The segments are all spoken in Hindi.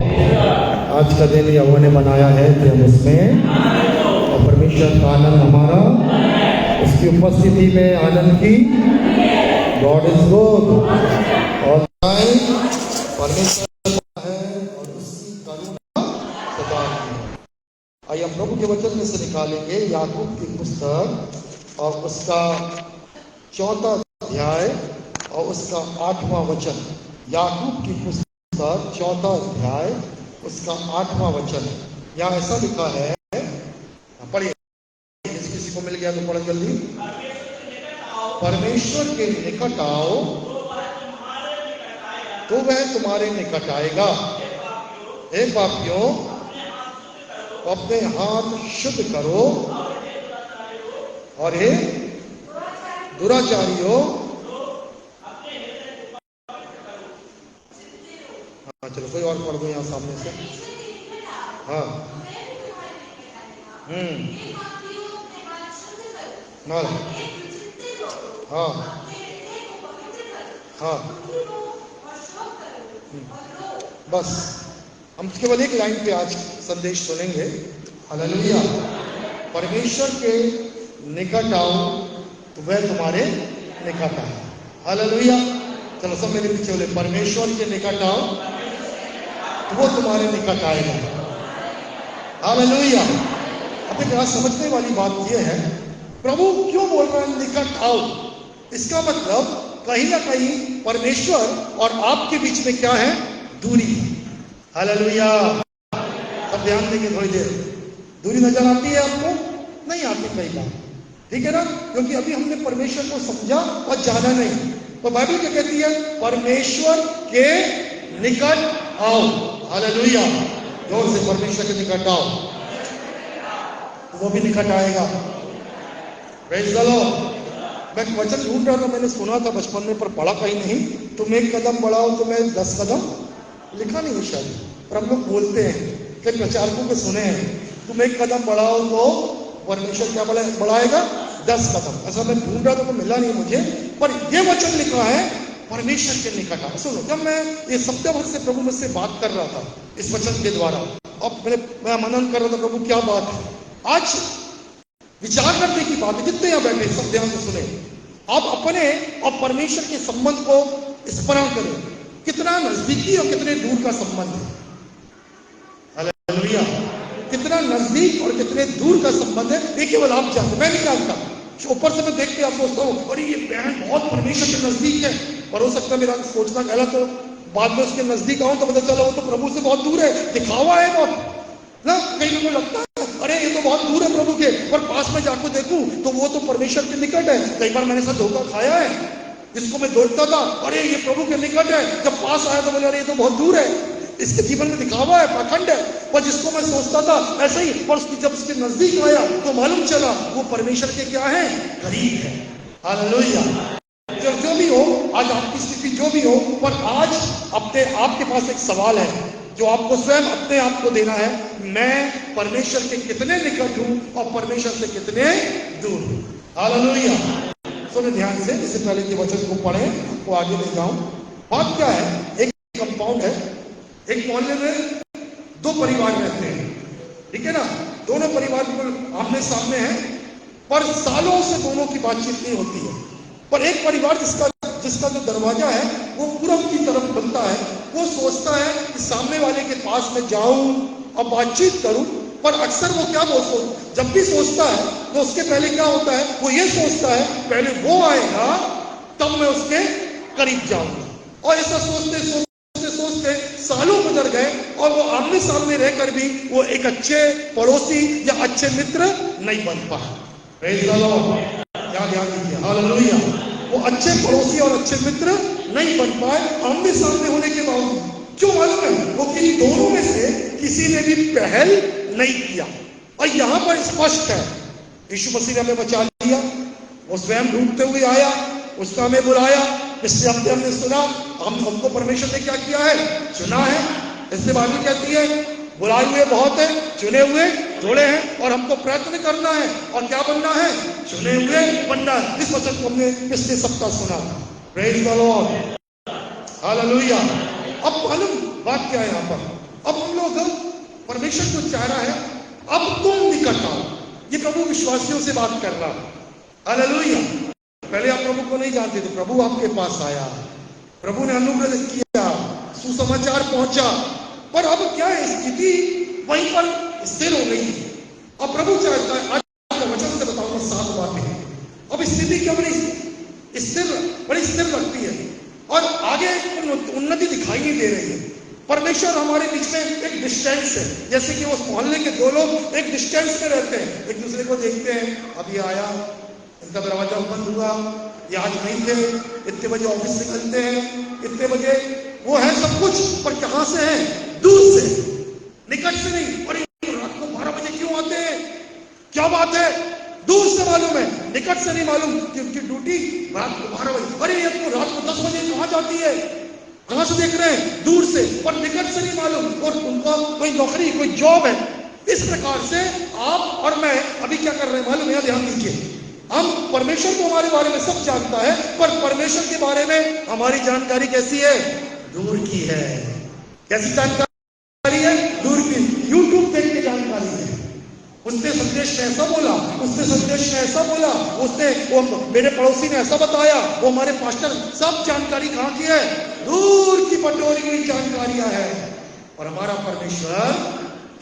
आज का दिन यहोवा ने बनाया है कि हम उसमें और परमेश्वर का आनंद हमारा उसकी उपस्थिति में आनंद की। गॉड इज गुड और परमेश्वर है और उसकी करुणा सदा की। आइए हम प्रभु के वचन में से निकालेंगे याकूब की पुस्तक और उसका 4वां अध्याय और उसका 8वां वचन। याकूब की पुस्तक 4वां अध्याय उसका 8वां वचन। यहाँ ऐसा लिखा है, पढ़िए, किसी को मिल गया तो पढ़ जल्दी। परमेश्वर के निकट आओ तो वह तुम्हारे निकट आएगा। हे पापियों, अपने हाथ शुद्ध करो और हे दुराचारियों, हाँ चलो कोई और पढ़ दो यहाँ सामने से। हाँ हाँ हाँ बस हम केवल एक लाइन पे आज संदेश सुनेंगे। हालेलुया। परमेश्वर के निकट आओ तो वह तुम्हारे निकट आए। हालेलुया। चलो सब मेरे पीछे बोले, परमेश्वर के निकट आओ तो वो तुम्हारे निकट आएगा। हालेलुया। अब एक बात समझने वाली बात यह है, प्रभु क्यों बोल रहा है निकट आओ? इसका मतलब कहीं ना कहीं परमेश्वर और आपके बीच में क्या है? दूरी। हालेलुया। अब ध्यान देंगे थोड़ी देर। दूरी नजर आती है आपको? नहीं आती कई बार, ठीक है ना, क्योंकि अभी हमने परमेश्वर को समझा और जाना नहीं। तो बाइबल क्या कहती है? परमेश्वर के निकट आओ। हालेलुया। जोर से, परमेश्वर के निकट आओ, वो भी निकट आएगा। Praise the Lord. मैं वचन ढूंढ रहा था, मैंने सुना था बचपन में पर पढ़ा कहीं नहीं। तुम एक कदम बढ़ाओ तो मैं 10 कदम, लिखा नहीं है शायद, पर हम लोग बोलते हैं, कई प्रचारकों के सुने हैं, तुम एक कदम बढ़ाओ तो परमेश्वर क्या बढ़ाएगा? 10 कदम। ऐसा मैं ढूंढ रहा था तो मिला नहीं मुझे, पर यह वचन लिखा है परमेश्वर के निकट आओ। सुनो, जब मैं ये सप्ताह भर से प्रभु मुझसे बात कर रहा था इस वचन के द्वारा, अब मैं मनन कर रहा था, प्रभु क्या बात है। आज विचार करने की बात है। जितने यहाँ बैठे सब ध्यान से सुने। आप अपने और परमेश्वर के संबंध को स्मरण करें, कितना नजदीकी और कितने दूर का संबंध है। हालेलुया। कितना नजदीक और कितने दूर का संबंध है ये केवल आप जानते, मैं नहीं जानता। ऊपर से मैं देख के आप सोचता हूँ अरे ये बहन बहुत परमेश्वर के नजदीक है, पर हो सकता है मेरा सोचना गलत हो। बाद में उसके नजदीक आऊं तो पता चला वो तो प्रभु से बहुत दूर है, दिखावा है बहुत ना। कहीं को लगता है अरे ये तो बहुत दूर है प्रभु के, पर पास में जाकर देखूं तो वो तो परमेश्वर के निकट है। कई बार मैंने साथ धोखा खाया है, जिसको मैं देखता था अरे ये प्रभु के निकट है, जब पास आया तो बोले अरे ये तो बहुत दूर है, इसके जीवन में दिखावा है, पाखंड है। पर जिसको मैं सोचता था ऐसे ही, पर जब उसके नजदीक आया तो मालूम चला वो परमेश्वर के क्या है? करीब है। हालेलुया। जो भी हो, आज आपकी स्थिति जो भी हो, पर आज अपने आपके पास एक सवाल है जो आपको स्वयं अपने आप को देना है, मैं परमेश्वर के कितने निकट हूं और परमेश्वर से कितने दूर हूं। हालेलुया। सुने ध्यान से, इससे पहले कि वचन को पढ़ें वो आगे ले जाऊं। बात क्या है? एक कंपाउंड है, एक मोहल्ले में 2 परिवार रहते हैं, ठीक है ना। दोनों परिवार आमने सामने हैं, पर सालों से दोनों की बातचीत नहीं होती है। पर एक परिवार जिसका जो दरवाजा है वो पूरब की तरफ बनता है, वो सोचता है कि सामने वाले के पास में जाऊं और बातचीत करूं। पर अक्सर वो क्या जब भी सोचता है तो उसके पहले क्या होता है? वो ये सोचता है पहले वो आएगा तब मैं उसके करीब जाऊंगा। और ऐसा सोचते सोचते सोचते सालों गुजर गए और वो आमने सामने रहकर भी वो एक अच्छे पड़ोसी या अच्छे मित्र नहीं बन पाए। Praise the Lord. ध्यान दीजिए। हालेलुया। वो अच्छे पड़ोसी और अच्छे मित्र नहीं बन पाए आमने सामने होने के बावजूद। क्यों मालूम है? वो इन दोनों में से किसी ने भी पहल नहीं किया। और यहां पर स्पष्ट है, यीशु मसीह ने हमें बचा लिया, वो स्वयं ढूंढते हुए आया, उसका हमें बुलाया। इससे हमने सुना हमको परमेश्वर ने क्या किया है? चुना है। इससे बाइबल कहती है बुलाए हुए बहुत है, चुने हुए थोड़े हैं, और हमको प्रयत्न करना है और क्या बनना है? चुने हुए बनना है। इस वचन को हमने पिछले सप्ताह सुना। Praise the Lord. हालेलुया। अब मालूम बात क्या है यहाँ पर? अब लोग परमेश्वर को चाह रहा है अब तुम निकट आओ। ये प्रभु विश्वासियों से बात कर रहा है। हालेलुया। पहले आप प्रभु को नहीं जानते थे, प्रभु आपके पास आया, प्रभु ने अनुग्रह किया, सुसमाचार पहुंचा, पर अब क्या है, स्थिति वहीं पर स्थिर हो गई। अब प्रभु चाहता है, आज वचन से बताऊंगा 7 बातें। अब स्थिति क्या बड़ी स्थिर लगती है और आगे उन्नति दिखाई नहीं दे रही है। परमेश्वर हमारे बीच में एक डिस्टेंस है, जैसे कि वो मोहल्ले के 2 लोग एक डिस्टेंस में रहते हैं, एक दूसरे को देखते हैं, अभी आया, इनका दरवाजा बंद हुआ, ये आज नहीं थे, इतने बजे ऑफिस निकलते हैं, इतने बजे वो है सब कुछ, पर कहां से है, दूर से, निकट से नहीं। और रात को 12 बजे क्यों आते हैं, क्या बात है, दूर से मालूम है, निकट से नहीं मालूम कि उनकी ड्यूटी रात को 12 बजे, अरे ये तो रात को 10 बजे कहां जाती है, कहां से देख रहे हैं, दूर से, पर निकट से नहीं मालूम, और उनको कोई नौकरी कोई जॉब है। इस प्रकार से आप और मैं अभी क्या कर रहे हैं मालूम है, ध्यान दीजिए, हम परमेश्वर को हमारे बारे में सब जानता है, पर परमेश्वर के बारे में हमारी जानकारी कैसी है, दूर की है। कैसी जानकारी है, दूर की। यूट्यूब देख के जानकारी है, उसने संदेश में ऐसा बोला, उसने संदेश में ऐसा बोला, उसने वो मेरे पड़ोसी ने ऐसा बताया, वो हमारे पास्टर, सब जानकारी कहां की है, दूर की बटोरी हुई जानकारियां है। और हमारा परमेश्वर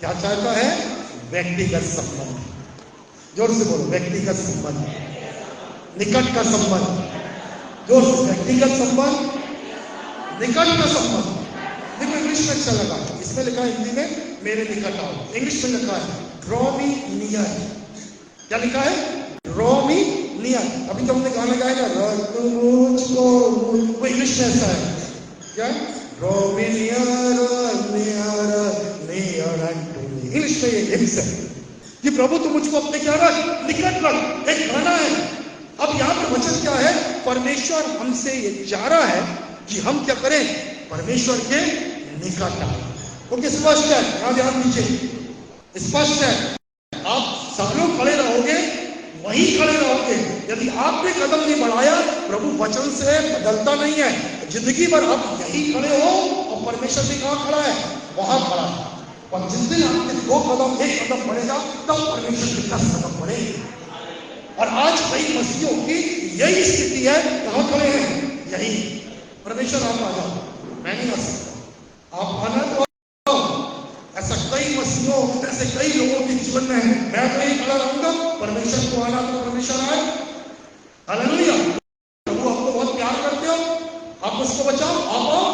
क्या चाहता है, व्यक्तिगत संबंध। जोर से बोलो, व्यक्तिगत संबंध, निकट का संबंध, जोर से, व्यक्तिगत संबंध, निकट का संबंध। देखो इंग्लिश में अच्छा लगा, इसमें लिखा है हिंदी में मेरे निकट आओ, इंग्लिश में लिखा है ड्रॉ मी नियर। क्या लिखा है, ड्रॉ मी नियर। अभी तो हमने गाना गाया मुझको, वो इंग्लिश में ऐसा है, क्या, draw me near near near to me. English में ये हिम्स है कि प्रभु तू मुझको अपने क्या रख, निकट रख। एक गाना है। अब यहाँ पर वचन क्या है, परमेश्वर हमसे ये चाह रहा है कि हम क्या करें, परमेश्वर के निकट आए। ओके, स्पष्ट है, यहां ध्यान दीजिए, स्पष्ट है। आप सालों खड़े रहोगे, वहीं खड़े रहोगे, यदि आपने कदम नहीं बढ़ाया, प्रभु वचन से बदलता नहीं है। जिंदगी भर आप यहीं खड़े हो और परमेश्वर भी कहां खड़ा है, वहां खड़ा है। और जिस दिन आपके 2 कदम 1 कदम बढ़ेगा, तब परमेश्वर के 10 कदम बढ़ेगा। और आज कई मसीहों की यही स्थिति है, कहां खड़े हैं, यही। परमेश्वर आप आ जाओ, मैं नहीं आ सकता, आप आना तो। ऐसा कई मसीहों, ऐसे कई लोगों के जीवन में है, मैं तो यही खड़ा रहूंगा, परमेश्वर को आना तो परमेश्वर आए। हालेलुया। प्रभु आपको बहुत प्यार करते हो, आप उसको बचाओ, आप आओ।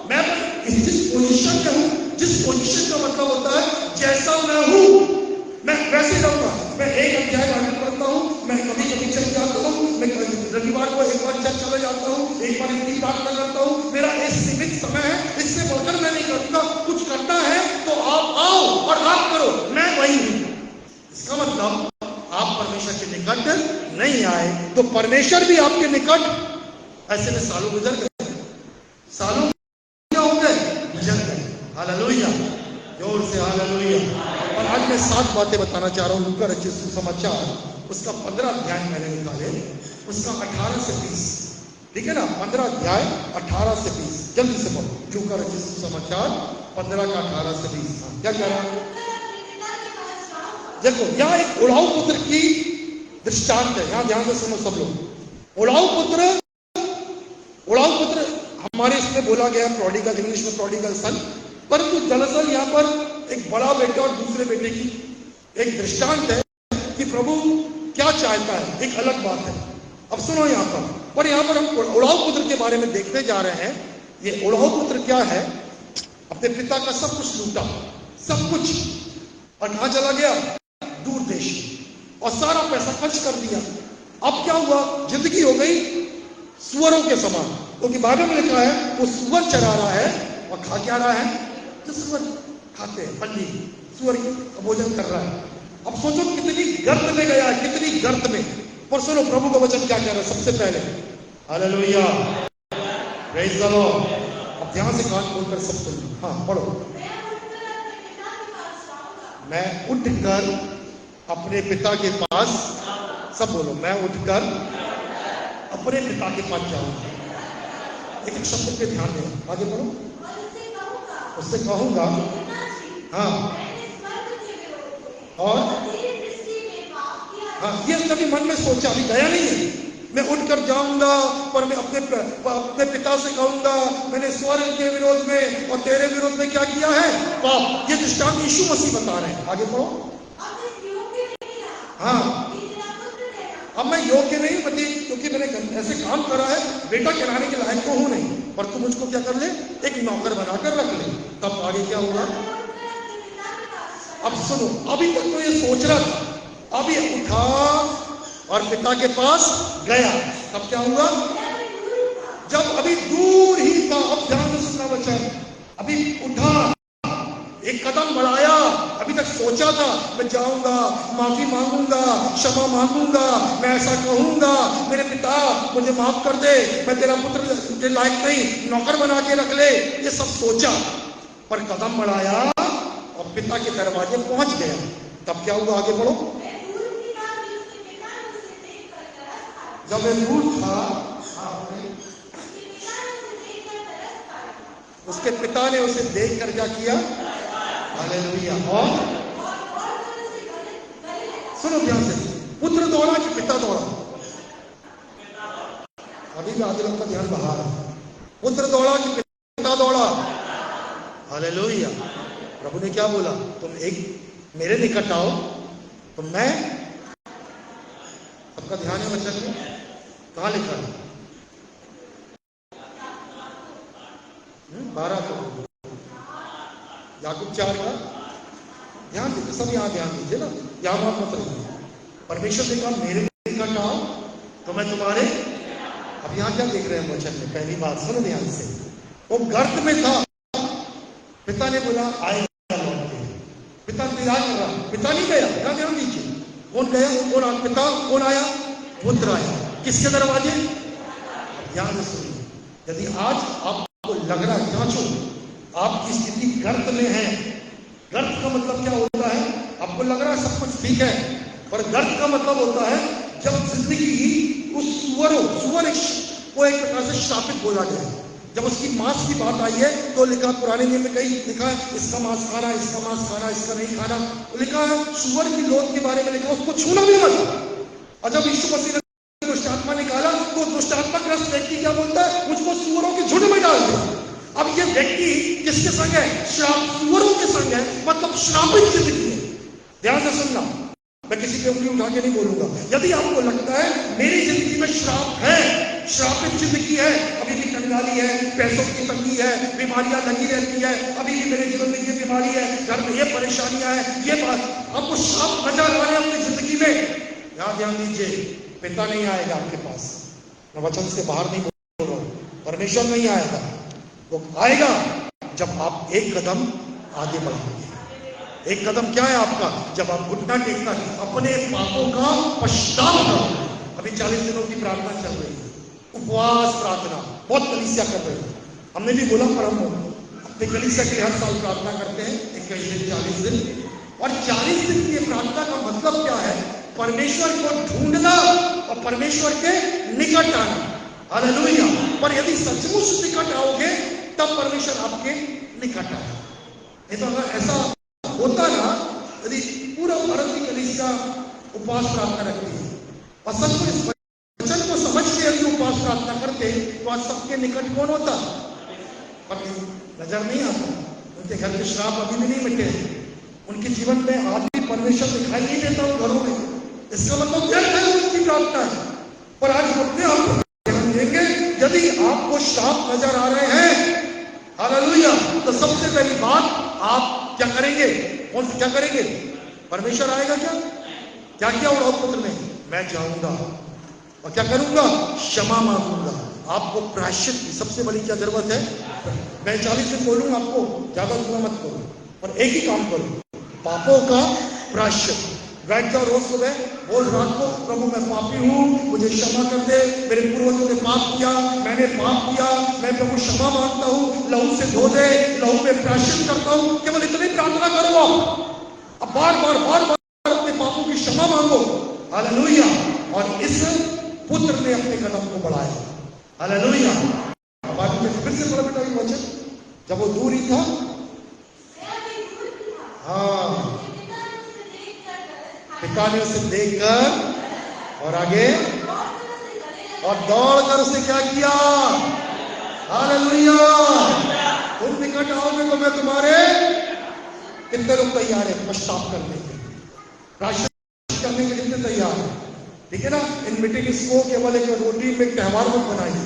मैं जिस पोजीशन में हूं, जिस पोजीशन का मतलब होता है जैसा मैं हूं, मैं वैसे रहूंगा। मैं एक अध्याय बाइबल पढ़ता हूं, मैं कभी कभी चल जाता हूं, मैं रविवार को एक बार चर्च चला जाता हूं, एक बार इतनी प्रार्थना करता हूं, मेरा एक सीमित समय है, इससे बढ़कर मैं नहीं करूंगा। कुछ करना है तो आप आओ और आप करो, मैं वही हूं। इसका मतलब आप परमेश्वर के निकट नहीं आए तो परमेश्वर भी आपके निकट, ऐसे में सालों गुजर गए, सालों क्या हो गए, गुजर गए। हालेलुया, जोर से हालेलुया। और आज मैं 7 बातें बताना चाह रहा हूं, लूका रचित सुसमाचार, उसका 15 अध्याय मैंने निकाले, उसका 18 से 20, ठीक है ना, 15 अध्याय 18 से 20, जल्दी से बोलो, लूका रचित सुसमाचार 15 का 18 से 20। क्या कह रहा है, देखो यहाँ एक उड़ाऊ पुत्र की दृष्टांत है, यहाँ ध्यान से सुनो सब लोग। उड़ाऊ पुत्र हमारे इसमें बोला गया प्रोडिगल, इंग्लिश में प्रोडिगल सन, परंतु दरअसल यहाँ पर एक बड़ा बेटे और दूसरे बेटे की एक दृष्टांत है कि प्रभु क्या चाहता है, एक अलग बात है। अब सुनो यहाँ पर यहाँ पर हम उड़ाऊ पुत्र के बारे में देखने जा रहे हैं। ये उड़ाऊ पुत्र क्या है, अपने पिता का सब कुछ लूटा, सब कुछ, और कहां चला गया, दूर देश, और सारा पैसा खर्च कर दिया। अब क्या हुआ, जिंदगी हो गई सुअरों के समान, क्योंकि बाइबल में लिखा है वो सुअर चरा रहा है और खा क्या रहा है, जो सुअर खाते हैं, पल्ली सुअर का भोजन कर रहा है। अब सोचो कितनी गर्त में गया है, कितनी गर्त में। पर सुनो प्रभु का वचन क्या कह रहा है, सबसे पहले हालेलुया, प्रेज द लॉर्ड। अब ध्यान से कान खोलकर सब सुनो, हाँ पढ़ो। मैं उठकर अपने पिता के पास, सब बोलो, मैं उठकर अपने पिता के पास जाऊंगा। एक शब्द पे ध्यान दो, आगे बढ़ो। उससे कहूंगा हाँ और हाँ, ये कभी मन में सोचा, अभी गया नहीं है। मैं उठकर जाऊंगा पर मैं अपने पिता से कहूंगा मैंने स्वर्ग के विरोध में और तेरे विरोध में क्या किया है, पाप। ये दृष्टांत यीशु मसीह बता रहे हैं। आगे पढ़ो। हाँ, अब मैं योग्य नहीं बती क्योंकि मैंने ऐसे काम करा है, बेटा कहलाने के लायक तो हूं नहीं, पर तू मुझको क्या कर ले, एक नौकर बनाकर रख ले। तब आगे क्या होगा? अब सुनो, अभी तक तो ये सोच रहा था, अभी उठा और पिता के पास गया। तब क्या हुआ? जब अभी दूर ही था, अब ध्यान से सुनना वचन, अभी उठा, एक कदम बढ़ाया। अभी तक सोचा था मैं जाऊंगा, माफी मांगूंगा, क्षमा मांगूंगा, मैं ऐसा कहूंगा मेरे पिता मुझे माफ कर दे, मैं तेरा पुत्र के लायक नहीं, नौकर बना के रख ले। ये सब सोचा, पर कदम बढ़ाया और पिता के दरवाजे पहुंच गया। तब क्या हुआ? आगे बढ़ो। जब मैं दूर था, उसके पिता ने उसे देख कर क्या किया? हालेलुया। और सुनो ध्यान से, पुत्र दौड़ा कि पिता दौड़ा? अभी भी आदिलों का ध्यान बाहर है। पुत्र दौड़ा कि पिता दौड़ा? हालेलुया। प्रभु ने क्या बोला? तुम एक मेरे निकट आओ तो मैं, सबका ध्यान है वचन में, कहां लिखा है? 12 को याकूब 4 का ध्यान दीजिए, सब यहाँ ध्यान दीजिए ना, यहाँ मत रहिए। परमेश्वर ने कहा मेरे निकट आओ तो मैं तुम्हारे, अब यहाँ क्या देख रहे हैं वचन में? पहली बात सुनो ध्यान से, वो गर्त में था, पिता ने बोला आएगा लौट के, पिता इंतजार कर रहा, पिता नहीं गया। यहाँ ध्यान दीजिए, कौन गया? कौन आया? पिता। कौन आया? पुत्र आया। किसके दरवाजे? ध्यान से सुनिए, यदि आज आपको लग रहा है, जांचो, आपकी स्थिति गर्त में है। गर्त का मतलब क्या होता है? आपको लग रहा है सब कुछ ठीक है, पर गर्त का मतलब होता है जब जिंदगी ही उस सुअर को एक प्रकार से शापित बोला गया। जब उसकी मांस की बात आई है तो लिखा, पुराने नियम में कहीं लिखा है इसका मांस खाना, इसका मांस खाना, इसका नहीं खाना। तो लिखा है सुअर की लोथ के बारे में लिखा, उसको छूना भी मत। और जब यीशु मसीह ने दुष्ट आत्मा निकाला तो दुष्ट आत्मा ग्रस्त व्यक्ति क्या बोलता है? मुझको सुअरों के झुंड में डाल दो। अब ये व्यक्ति किसके संग है? सुअरों के संग है, मतलब श्रापित जिंदगी है। ध्यान से सुनना, मैं किसी पे उंगली उठा के नहीं बोलूंगा। यदि आपको लगता है मेरी जिंदगी में श्राप है, श्रापित जिंदगी है, अभी भी कंगाली है, पैसों की तंगी है, बीमारियां लगी रहती है, अभी भी मेरे जीवन में ये बीमारी है, घर में ये परेशानियां है, ये बात आपको श्राप नजर आ रहे हैं अपनी जिंदगी में, यहां ध्यान दीजिए, पिता नहीं आएगा आपके पास। मैं वचन से बाहर नहीं बोल रहा हूं, परमेश्वर नहीं आएगा। वो आएगा जब आप एक कदम आगे बढ़ेंगे। एक कदम क्या है आपका? जब आप घुटना टेकना, अपने पापों का पश्चाताप करो। अभी 40 दिनों की प्रार्थना चल रही है, उपवास प्रार्थना, बहुत कलीसिया कर रहे हैं। हमने भी बोला, पर हम अपने कलीसिया के लिए हर साल प्रार्थना करते हैं 21 दिन, 40 दिन। और 40 दिन की प्रार्थना का मतलब क्या है? परमेश्वर को ढूंढना और परमेश्वर के निकट आना। हालेलुया। पर यदि सचमुच निकट आओगे तब परमेश्वर आपके निकट आएगा। नहीं तो अगर ऐसा होता ना, यदि पूरा भारत की कलीसिया उपवास प्रार्थना रखती है और सबको इस वचन को समझ के यदि उपवास प्रार्थना करते तो आज सबके निकट कौन होता? पर नजर नहीं आता। उनके घर के श्राप अभी भी नहीं मिटे, उनके जीवन में आज भी परमेश्वर दिखाई नहीं देता उन घरों में। इसका मतलब व्यर्थ है उनकी प्रार्थना है। पर आज अपने आप को ध्यान देंगे, यदि आपको श्राप नजर आ रहे हैं, हालेलुया, तो सबसे पहली बात आप क्या करेंगे? कौन क्या करेंगे? परमेश्वर आएगा क्या? क्या किया उड़ाऊ पुत्र ने? मैं जाऊंगा और क्या करूंगा? क्षमा मांगूंगा। आपको प्रायश्चित की सबसे बड़ी क्या जरूरत है? मैं 40 दिन बोलूंगा आपको, ज्यादा दुआ मत करो, पर एक ही काम करो, पापों का प्रायश्चित। बैठ जाओ रोज सुबह, बोल रात को, प्रभु मैं पापी हूँ, मुझे क्षमा कर दे, मेरे पूर्वजों ने पाप किया, मैंने पाप किया, मैं प्रभु क्षमा मांगता हूँ, लहू से धो दे, लहू में प्रायश्चित करता हूँ। केवल इतनी प्रार्थना करो आप। अब बार बार अपने पापों की क्षमा मांगो। हालेलुया। और इस पुत्र ने अपने कदम को बढ़ाया। हालेलुया। अब आगे में फिर से पढ़ो बेटा ये वचन, जब वो दूर ही था, हाँ, पिता ने उसे देखकर और आगे और दौड़कर उसे क्या किया? हालेलुया। तुम निकट आओगे तो मैं तुम्हारे, कितने लोग तैयार है पश्चाताप करने के, प्रायश्चित करने के कितने तैयार है? ठीक है ना। इन मीटिंग्स को केवल एक रूटीन में त्योहार मत बनाइए,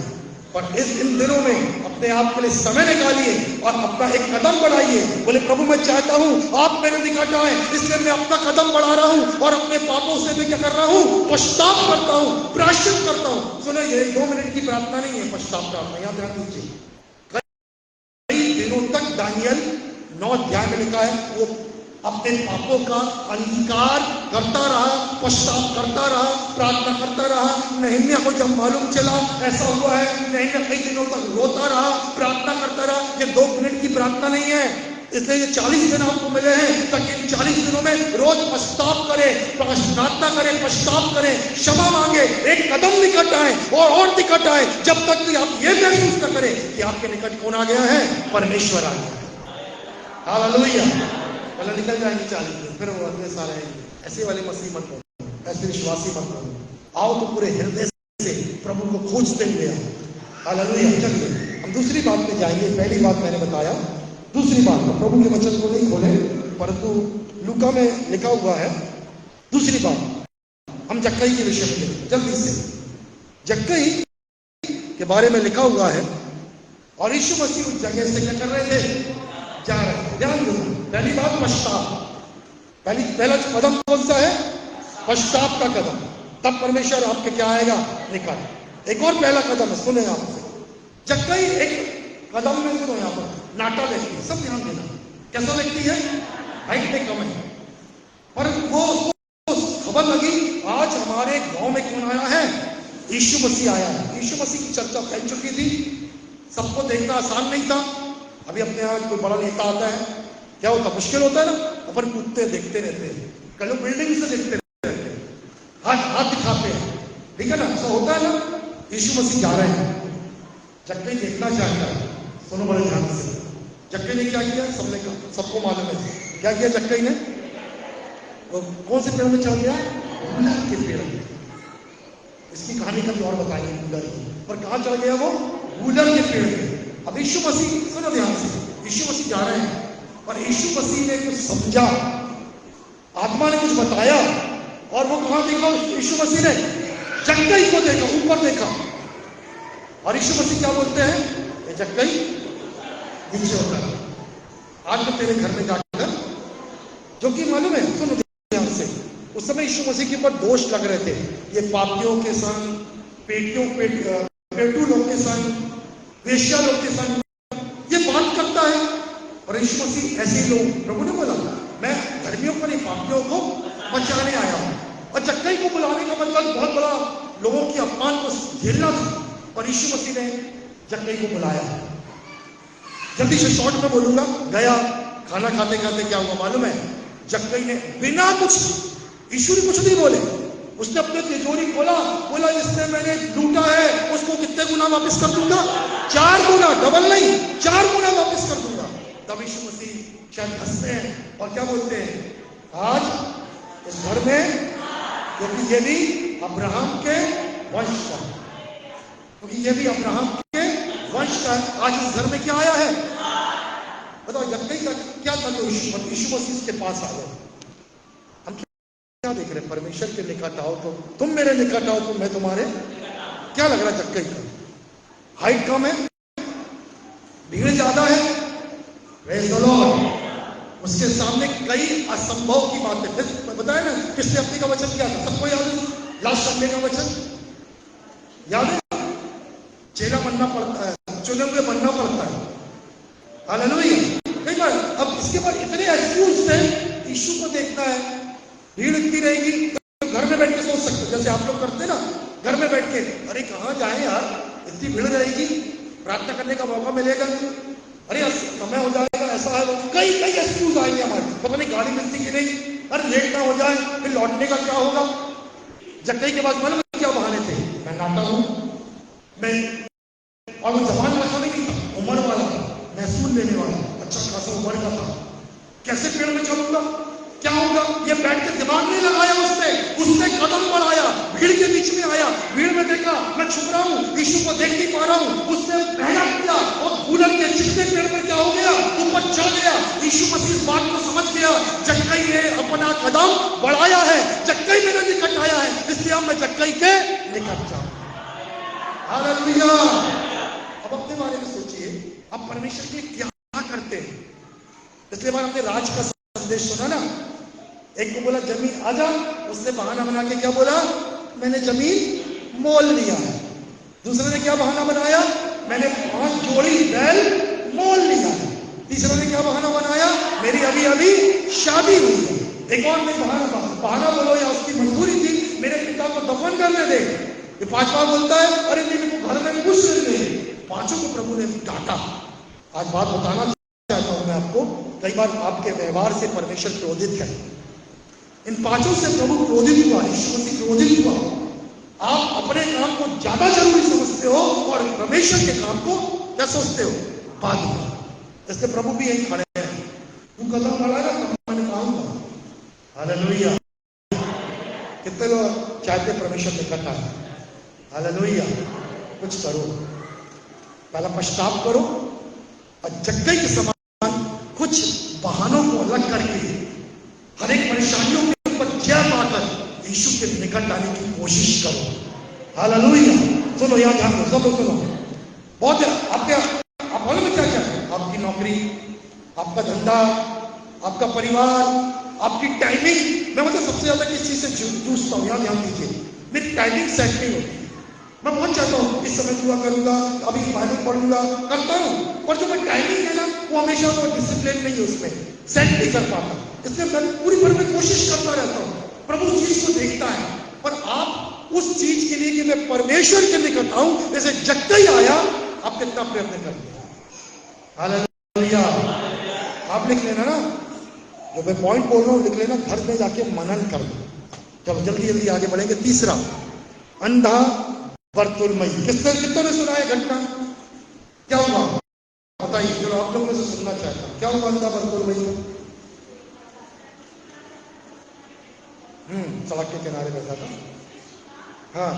पर इन दिनों में अपने आप के लिए समय निकालिए और अपना एक कदम बढ़ाइए। बोले प्रभु मैं चाहता हूं आप मेरे निकट आए, इसलिए मैं अपना कदम बढ़ा रहा हूं और अपने पापों से मैं क्या कर रहा हूं? पश्चाताप करता हूं, प्रायश्चित करता हूं। सुनो, ये 2 मिनट की प्रार्थना नहीं है पश्चाताप प्रार्थना, यहां ध्यान दीजिए। कई दिनों तक दानियल 9 अध्याय में लिखा है, वो अपने पापों का अंगीकार करता रहा, पश्चाताप करता रहा, प्रार्थना करता रहा। नहम्याह को जब मालूम चला ऐसा हुआ है, नहम्याह कई दिनों तक रोता रहा, प्रार्थना करता रहा। ये 2 मिनट की प्रार्थना नहीं है, इसलिए ये 40 दिन आपको मिले हैं ताकि इन 40 दिनों में रोज पश्चाताप करें, प्रार्थना करें, पश्चाताप करें, क्षमा मांगे, एक कदम निकट आए और निकट आए, जब तक कि आप ये महसूस न करें कि आपके निकट कौन आ गया है? परमेश्वर आ गया है। हालेलुया। पहले निकल जाएंगे 40 दिन, फिर वो अगले साल आएंगे। ऐसे वाले मसीह मत बनो, ऐसे विश्वासी मत बनो। आओ तो पूरे हृदय से प्रभु को खोजते हुए आओ। हालेलुया। चलिए हम दूसरी बात में जाएंगे। पहली बात मैंने बताया, दूसरी बात में प्रभु के वचन को नहीं खोले, परंतु लूका में लिखा हुआ है। दूसरी बात हम जक्कई के विषय में देखें जल्दी से। जक्कई के बारे में लिखा हुआ है और यीशु मसीह उस जगह से क्या कर रहे थे? जा रहे थे। ध्यान देना, पहली बात पश्चाताप। पहला कदम कौन सा है? पश्चाताप का कदम। तब परमेश्वर आपके क्या आएगा? निकट। एक और पहला कदम है, सुने आपसे। जक्कई एक कदम में, सुनो यहाँ पर, नाटा व्यक्ति है, सब ध्यान देना। कैसा व्यक्ति है? हाइट में कम है, पर वो खबर लगी आज हमारे गांव में कौन आया है? यीशु मसीह आया है। यीशु मसीह की चर्चा फैल चुकी थी, सबको देखना आसान नहीं था। अभी अपने यहाँ कोई बड़ा नेता आता है, क्या होता? मुश्किल होता है ना, अपन कूदते देखते रहते हैं, कल बिल्डिंग से देखते रहते हैं, हाथ दिखाते हैं, ठीक है ना, ऐसा होता है ना। यीशु मसीह जा रहे हैं, जक्कई देखना चाहता है। सुनो बड़े ध्यान से, जक्कई ने क्या किया? सबने कहा, सबको मालूम है क्या किया जक्कई ने? वो कौन से पेड़ में चढ़ गया? गूलर के पेड़ में। इसकी कहानी कभी और बताएंगे गूलर की, पर कहाँ चढ़ गया वो? गूलर के पेड़ में। अब यीशु मसीह, सुनो ध्यान से, यीशु मसीह जा रहे हैं और यीशु मसीह ने कुछ समझा, आत्मा ने कुछ बताया और वो कहां देखा? यीशु मसीह ने जक्कई को देखा, ऊपर देखा। और यीशु मसीह क्या बोलते हैं? ये जक्कई नीचे उतर, आज मैं तेरे घर में जाकर, जो कि मालूम है, सुनो ध्यान से, उस समय यीशु मसीह के ऊपर दोष लग रहे थे, ये पापियों के संग, पेटू लोग के संग, वेश्या लोग के संग ये बात करता है। और यीशु मसीह ऐसे लोग, प्रभु ने बोला मैं धर्मियों को नहीं पापियों को बचाने आया हूं। और जक्कई को बुलाने का मतलब बहुत बड़ा लोगों की अपमान को झेलना था, और यीशु मसीह ने जक्कई को बुलाया। जल्दी से शॉर्ट में बोलूंगा, गया, खाना खाते खाते क्या हुआ मालूम है? जक्कई ने बिना कुछ, यीशु ने कुछ नहीं बोले, उसने अपने तिजोरी खोला, बोला जिसने मैंने लूटा है उसको कितने गुना वापस कर दूंगा? 4 गुना, डबल नहीं, 4 गुना वापस कर दूंगा। तब यीशु मसीह शायद हंसते हैं और क्या बोलते हैं? आज इस घर में, क्योंकि ये भी अब्राहम के वंश का, क्योंकि ये भी अब्राहम के वंश का, आज इस घर में क्या आया है? बताओ जक्कई का क्या था? तो यीशु मसीह के पास आ गए। क्या देख रहे? परमेश्वर के निकट आओ तो तुम मेरे निकट आओ तो मैं तुम्हारे। क्या लग रहा है जक्कई का? हाइट कम है, भीड़ ज्यादा है, प्रेज़ द लॉर्ड। उसके सामने कई असंभव की बातें, फिर बताया ना पिछले हफ्ते का वचन क्या था? सबको याद है? लास्ट संडे का वचन याद है? चेला बनना पड़ता है, चुने हुए बनना पड़ता है। हालेलुया। कई बार अब इसके बाद इतने एक्सक्यूज थे, यीशु को देखना है, भीड़ इतनी रहेगी, तो घर में बैठ के सोच सकते, जैसे आप लोग करते ना, घर में बैठ के, अरे कहाँ जाए यार, इतनी भीड़ रहेगी, प्रार्थना करने का मौका मिलेगा, अरे समय हो जाएगा, ऐसा है, कई एक्सक्यूज आएंगे हमारे, तो अपनी गाड़ी मिलती कि नहीं, अरे लेट ना हो जाए, फिर लौटने का क्या होगा? जक्कई के बाद मालूम क्या बहाने थे? मैं नाटा हूं, मैं, और वो जवान लड़का नहीं था, उम्र वाला था, महसूल लेने वाला, अच्छा खासा उम्र का था। कैसे पेड़ में चलूंगा, क्या होगा? ये बैठ के दिमाग नहीं लगाया उसने कदम बढ़ाया, भीड़ के बीच में आया, भीड़ में देखा मैं छुप रहा हूँ, यीशु को देख नहीं पा रहा हूँ, उसने मेहनत किया और कूलर के चिकने पेड़ पर क्या हो गया, ऊपर चढ़ गया। यीशु मसीह इस बात को समझ गया, जक्कई ने अपना कदम बढ़ाया है, जक्कई मेरे निकट आया है, इसलिए अब मैं जक्कई के निकट जाऊं। हालेलुया। अब अपने बारे में सोचिए, अब परमेश्वर के क्या करते हैं। पिछले बार हमने राज का संदेश सुना ना, एक को बोला जमीन आजा, उसने बहाना बना के क्या बोला, मैंने जमीन मोल लिया है। दूसरे ने क्या बहाना बनाया, मैंने 5 जोड़ी बैल मोल लिया है। तीसरे ने क्या बहाना बनाया, मेरी अभी अभी शादी हुई है। एक और ने बहाना बोलो या उसकी मजबूरी थी, मेरे पिता को दफन करने दे। ये 5 बार बोलता है, अरे मेरे को घर में कुछ नहीं। पांचों को प्रभु ने डांटा। आज बात बताना चाहता हूं मैं आपको, कई बार आपके व्यवहार से परमेश्वर क्रोधित है। इन 5 से प्रभु क्रोधित हुआ, यीशु मसीह क्रोधित हुआ। आप अपने काम को ज्यादा जरूरी समझते हो और परमेश्वर के काम को क्या सोचते हो, बाद में। इसलिए प्रभु भी यही खड़े हैं, तू कदम बढ़ाएगा तब मैं कहूंगा। हालेलुया। कितने लोग चाहते परमेश्वर निकट आए। हालेलुया। कुछ करो, पहला पश्चाताप करो और जक्कई के समान कुछ बहानों को अलग करके हर एक परेशानियों के ऊपर जय पाकर यीशु के निकट आने की कोशिश करो। हालेलुया। सुनो, याद ध्यान दो, सब लोग सुनो। बहुत आपके आप मालूम है क्या क्या है? आपकी नौकरी, आपका धंधा, आपका परिवार, आपकी टाइमिंग। मैं मतलब सबसे ज्यादा किस चीज से जूझता हूँ, यहाँ ध्यान दीजिए, मेरी टाइमिंग सेट नहीं होती। मैं बहुत चाहता हूँ इस समय दुआ करूंगा, अभी बाइबल पढ़ूंगा, करता हूँ, पर जो मैं टाइमिंग है ना, वो हमेशा वो डिसिप्लिन नहीं है, उसमें सेट नहीं कर पाता। इसलिए मैं पूरी भर में कोशिश करता रहता हूँ। प्रभु उस चीज को देखता है, पर आप उस चीज के लिए कि मैं परमेश्वर के निकट आऊं, जैसे जक्कई आया, आप कितना प्रयत्न करते हैं। हालेलुया। आप लिख लेना ना, जो मैं पॉइंट बोल रहा हूँ लिख लेना, घर में जाके मनन कर लो। चलो जल्दी जल्दी आगे बढ़ेंगे। तीसरा, अंधा बरतुलमई। कितनों ने सुना है घटना, क्या हुआ बताइए, चलो आप लोगों से सुनना चाहता हूं, क्या हुआ अंधा बरतुलमई को? सड़क के किनारे बैठा था। हाँ,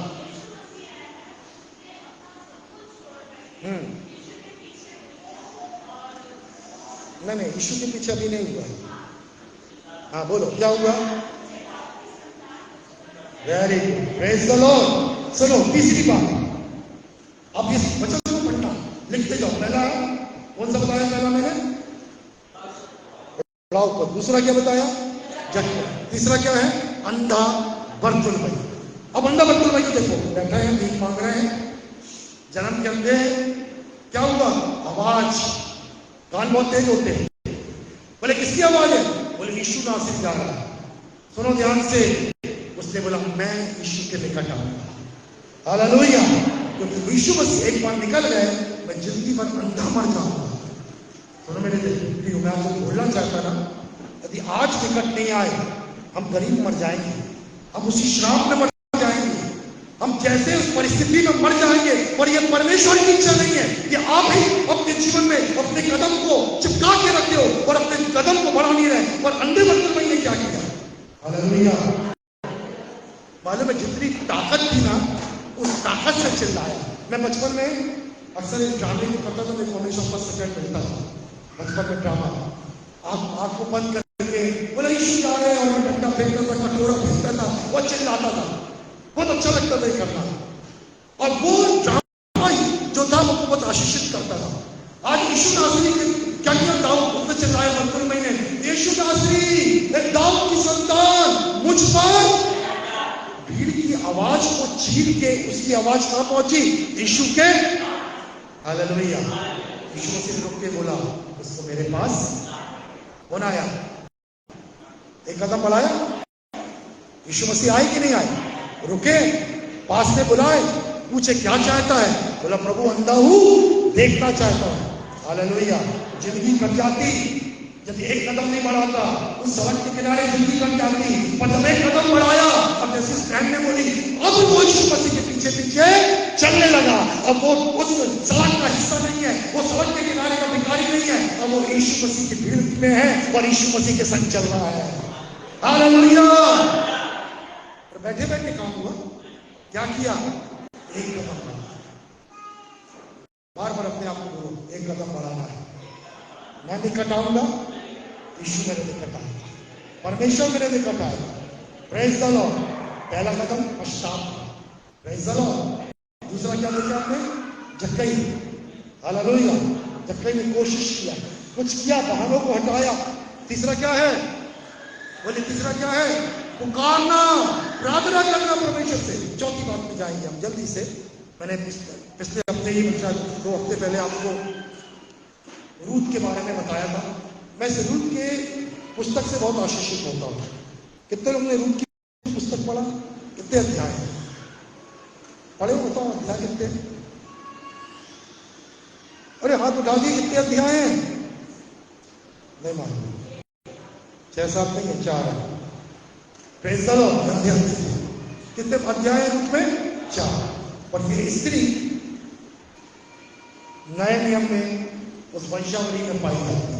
नहीं, यीशु के पीछे अभी नहीं हुआ है। हाँ बोलो, क्या हुआ? Very good, praise the Lord. सुनो, तीसरी बात, अब इस वचन को पढ़ना, लिखते जाओ। पहला कौन सा बताया? पहला मैंने ऊपर। दूसरा क्या बताया? जक्कई। तीसरा क्या है? अंधा बरतुलमई। अब अंधा बरतुलमई को देखो, बैठा है, भीख मांग रहे हैं, जन्म के अंधे। क्या हुआ? आवाज, कान बहुत तेज होते हैं। बोले किसकी आवाज है? बोले यीशु नासरी जा रहा है। सुनो ध्यान से, उसने बोला मैं यीशु के निकट आऊंगा। हालेलुया। क्योंकि यीशु मसीह एक बार निकल गए, मैं जिंदगी भर अंधा मर जाऊंगा। सुनो मेरे दिल, मैं आपको बोलना चाहता ना, यदि आज निकट नहीं आए, हम गरीब मर जाएंगे, हम उसी श्राप में मर जाएंगे, हम जैसे उस परिस्थिति में मर जाएंगे। और ये परमेश्वर की इच्छा नहीं है कि आप ही अपने जीवन में अपने कदम को चिपका के रखते हो और अपने कदम को बढ़ा नहीं रहे। और अंधे बरतुलमई ने क्या किया? हालेलुया। मालूम है जितनी ताकत थी ना, उस ताकत से चिल्लाया। मैं बचपन में अक्सर इस ड्रामे को करता था, मेरे को हमेशा फर्स्ट सेकंड मिलता था बचपन में। ड्रामा आंख को बंद करके बोला यीशु जा रहे हैं, और मैं डंडा फेंकता था, कटोरा फेंकता था, वो चिल्लाता था, बहुत अच्छा लगता था करना। और वो ड्रामा ही जो था वो बहुत आशीषित करता था। आज यीशु नासरी क्या किया? दाऊद, उसने चिल्लाया बरतुलमई ने, यीशु नासरी दाऊद की संतान मुझ पर। भीड़ की आवाज को छीन के उसकी आवाज कहां पहुंची? यीशु के। हालेलुया। यीशु मसीह ने रुक के बोला उसको मेरे पास। कौन आया? एक कदम बढ़ाया, यीशु मसीह आए कि नहीं आए? रुके, पास में बुलाए, पूछे क्या चाहता है? बोला प्रभु अंधा हूं, देखना चाहता हूं। हालेलुया। जिंदगी कट जाती यदि एक कदम नहीं बढ़ाता उस सड़क के किनारे जिंदगी कट जाती, पर जब एक कदम बढ़ाया, अब जैसे इस फ्रेंड ने बोली, अब वो यीशु मसीह के पीछे पीछे चलने लगा। अब वो उस सड़क का हिस्सा नहीं है, वो सड़क के किनारे का भिखारी नहीं है, अब वो यीशु मसीह की भीड़ में है और यीशु मसीह के संग चल रहा है। हालेलुया। बैठे बैठे काम हुआ, क्या किया? एक कदम बढ़ा। बार बार अपने आप को बोलो, एक कदम बढ़ाना है। मैं निकट आऊंगा, यीशु मेरे निकट आएगा, परमेश्वर मेरे निकट आएगा। Praise the Lord. पहला कदम पश्चाताप, प्रेज द लॉर्ड। दूसरा क्या देखा आपने? जक्कई, हालेलुया। जक्कई ने कोशिश किया, कुछ किया, बहानों को हटाया। तीसरा क्या है? बोले तीसरा क्या है? पुकारना, प्रार्थना करना परमेश्वर से। चौथी बात में जाएंगे हम जल्दी से। मैंने पिछले हफ्ते ही, 2 हफ्ते पहले आपको रूत के बारे में बताया था। मैं इस रूत के पुस्तक से बहुत आशीषित होता हूँ। कितने लोगों ने रूत की पुस्तक पढ़ा? कितने अध्याय पढ़े हो? बताओ अध्याय कितने? अरे हाथ उठा दिए, कितने अध्याय हैं? नहीं मालूम, 6-7 नहीं है, 4 है। Praise the Lord. अध्याय कितने अध्याय हैं रूत में? 4। और ये स्त्री नए नियम में उस वंशावली में पाई जाती है।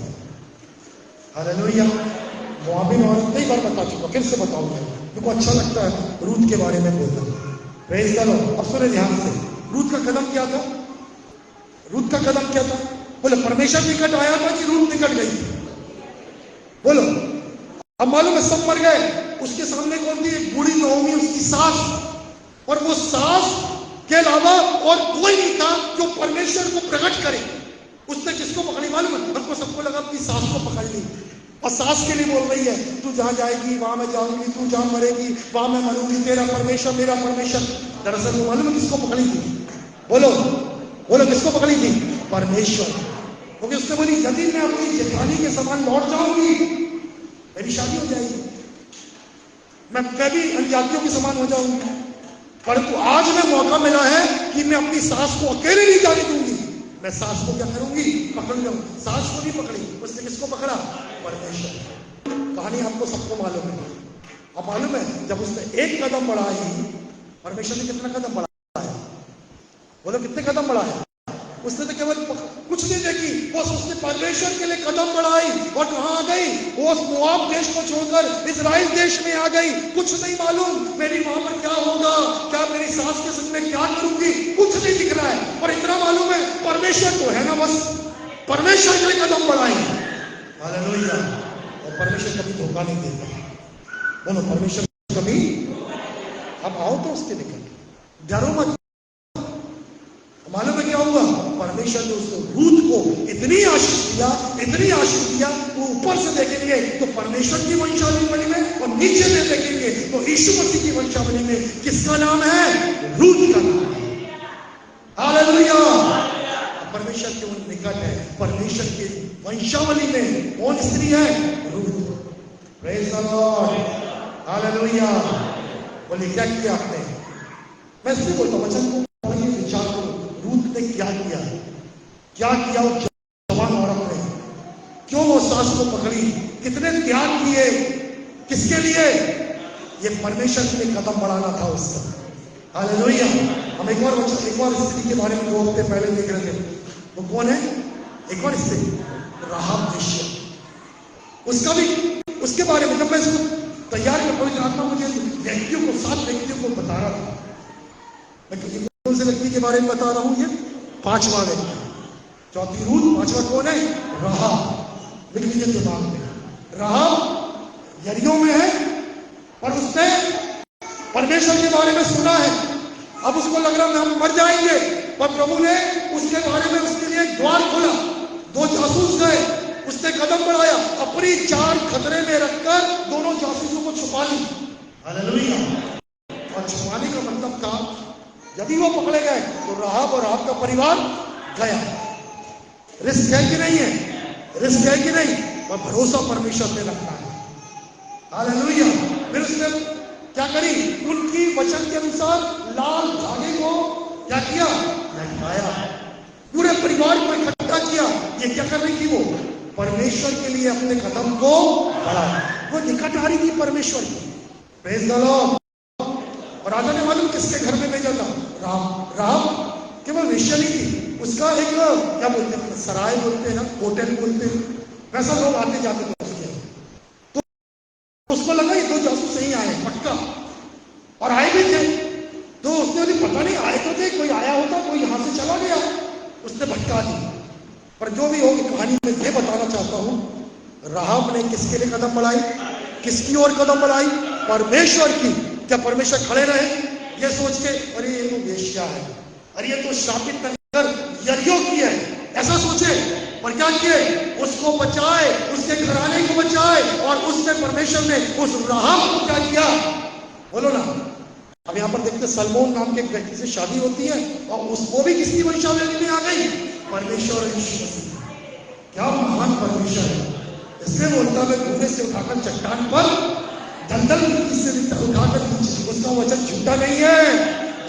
हालेलुया। मोआबिन औरत कई बार बता चुका, फिर से बताऊंगा, क्योंकि अच्छा लगता है रूत के बारे में बोलना। Praise the Lord. अब सुने ध्यान से, रूत का कदम क्या था? रूत का कदम क्या था? बोले परमेश्वर निकट आया था कि रूत निकट गई थी? बोलो। अब मालूम है सब मर गए, उसके सामने कौन थी? एक बूढ़ी नोमी, उसकी सास, और वो सास के अलावा और कोई नहीं था जो परमेश्वर को प्रकट करे। उसने किसको पकड़ी मालूम है? हमको सबको लगा अपनी सास को पकड़ ली, और सास के लिए बोल रही है, तू जहां जाएगी वहां मैं जाऊंगी, तू जहां मरेगी वहां मैं मरूंगी, तेरा परमेश्वर मेरा परमेश्वर। दरअसल वो मालूम है किसको पकड़ी थी? बोलो बोलो, किसको पकड़ी थी? परमेश्वर। क्योंकि उसने बोली, यदि मैं अपनी जेठानी के समान लौट जाऊंगी, मेरी शादी हो जाएगी, मैं भी अन्यायियों के समान हो जाऊंगी। परंतु आज में मौका मिला है कि मैं अपनी सास को अकेले नहीं जाने दूंगी। मैं सास को क्या करूंगी? पकड़ लूंगी। सास को नहीं पकड़ी, उसने किसको पकड़ा? परमेश्वर। कहानी आपको सबको मालूम है। अब मालूम है, जब उसने एक कदम बढ़ाई, परमेश्वर ने कितना कदम बढ़ाया? बोलो कितने कदम बढ़ाया? उसने तो केवल कुछ नहीं देखी, बस उसने परमेश्वर के लिए कदम बढ़ाई और कहां आ गई? वो उस मोआब देश को छोड़कर इजराइल देश में आ गई। कुछ नहीं मालूम मेरी वहां पर क्या होगा, क्या मेरी सास के संग में क्या करूंगी, कुछ नहीं दिख रहा है, और इतना मालूम है परमेश्वर तो है ना, बस परमेश्वर के लिए कदम बढ़ाई। हालेलुया। और परमेश्वर कभी धोखा नहीं देता। बोलो परमेश्वर कभी। अब आओ तो उसके निकट, डरो मत। मालूम है क्या हुआ? परमेश्वर ने उस रूत को इतनी आशीष दिया, इतनी आशीष दिया, वो ऊपर से देखेंगे तो परमेश्वर की वंशावली में, और नीचे से देखेंगे तो यीशु मसीह की वंशावली में। किसका नाम है? रूत का नाम है। हालेलुया। परमेश्वर के उन निकट है, परमेश्वर की वंशावली में कौन स्त्री है? Ruth. Praise the Lord. Hallelujah. बोले क्या किया आपने? मैं इसलिए बोलता हूं, वचन को विचार करो, रूत ने क्या किया? क्या किया उस जवान औरत ने? क्यों वो सास को पकड़ी? कितने त्याग किए? किसके लिए? ये परमेश्वर के लिए कदम बढ़ाना था उसका। हालेलुया। हम एक और स्त्री के बारे में 2 हफ्ते पहले देख रहे थे। वो कौन है? एक और स्त्री, राहाब वेश्या। उसका भी, उसके बारे में जब मैं इसको तैयार कर पहुंच रहा था, मुझे व्यक्तियों को, 7 व्यक्तियों को बता रहा था। मैं कौन से व्यक्ति के बारे में बता रहा हूं? ये 5वां व्यक्ति। चौथी रूत, 5वां कौन है? राहाब। लिख लीजिए दिमाग में। राहाब यरीहो में है, और उसने परमेश्वर के बारे में सुना है। अब उसको लग रहा हम मर जाएंगे, पर प्रभु ने उसके बारे में उसके लिए द्वार खोला। 2 जासूस गए, उसने कदम बढ़ाया, अपनी जान खतरे में रखकर दोनों जासूसों को छुपा ली। हालेलुया। और छुपाने का मतलब था, यदि वो पकड़े गए तो राहाब और राहाब का परिवार गया। रिस्क है कि नहीं है? रिस्क है कि नहीं? और भरोसा परमेश्वर पे रखना है। हालेलुया। फिर उसने क्या करी? उनकी वचन के अनुसार लाल धागे को क्या किया? लटकाया। पूरे परिवार को इकट्ठा किया। ये क्या कर रही थी? वो परमेश्वर के लिए अपने कदम को बढ़ाओ। वो निकट आ रही थी परमेश्वर की। Praise the Lord. और राजा ने मालूम किसके घर में भेजा था? राम केवल वेश्या नहीं थी, उसका एक क्या बोलते हैं, सराय बोलते हैं ना, होटल बोलते हैं, वैसा लोग आते जाते थे उसके। तो उसको लगा ये 2 जासूस सही आए पक्का, और आए भी थे। तो उसने बोली पता नहीं आए तो थे, कोई आया होता, कोई यहां से चला गया, उसने भटका दी। पर जो भी हो, कहानी में ये बताना चाहता हूं, राहाब ने किसके लिए कदम बढ़ाई? किसकी ओर कदम बढ़ाई? परमेश्वर की। क्या परमेश्वर खड़े रहे ये सोच के, अरे ये तो वेश्या है, अरे ये तो श्रापित नगर यरीहो की है, ऐसा सोचे? पर क्या किए? उसको बचाए, उसके घराने को बचाए, और उसने, परमेश्वर ने उस राहाब को क्या किया? बोलो ना। अब यहां पर देखते सलमोन नाम के एक व्यक्ति से शादी होती है, और उसको भी किसकी वंशावली में आ गई? परमेश्वर यीशु मसीह। क्या महान परमेश्वर है। इसलिए बोलता मैं धूने से उठाकर चट्टान पर, दलदल से उठाकर नीचे, उसका वचन झूठा नहीं है।